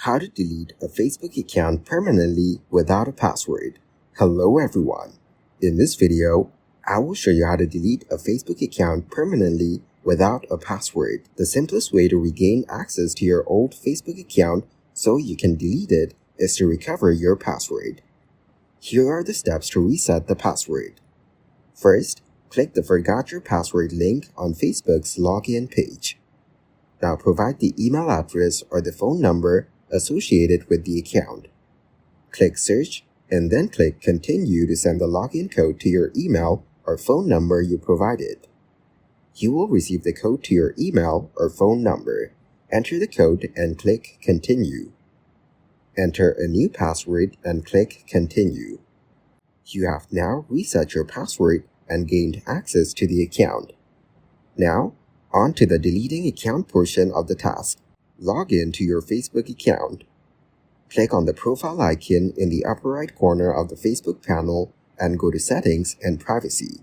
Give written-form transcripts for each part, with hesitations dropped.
How to delete a Facebook account permanently without a password. Hello everyone. In this video, I will show you how to delete a Facebook account permanently without a password. The simplest way to regain access to your old Facebook account so you can delete it is to recover your password. Here are the steps to reset the password. First, click the Forgot Your Password link on Facebook's login page. Now provide the email address or the phone number associated with the account. Click Search and then click Continue to send the login code to your email or phone number you provided. You will receive the code to your email or phone number. Enter the code and click Continue. Enter a new password and click Continue. You have now reset your password and gained access to the account. Now, on to the deleting account portion of the task. Log in to your Facebook account. Click on the profile icon in the upper right corner of the Facebook panel and go to Settings and Privacy.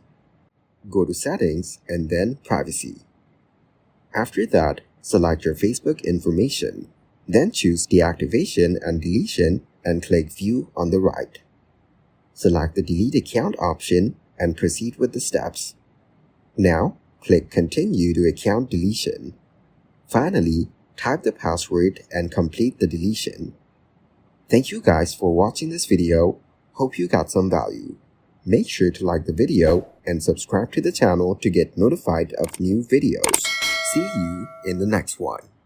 Go to Settings and then Privacy. After that, select your Facebook information. Then choose Deactivation and Deletion and click View on the right. Select the Delete Account option and proceed with the steps. Now, click Continue to Account Deletion. Finally, type the password and complete the deletion. Thank you guys for watching this video. Hope you got some value. Make sure to like the video and subscribe to the channel to get notified of new videos. See you in the next one.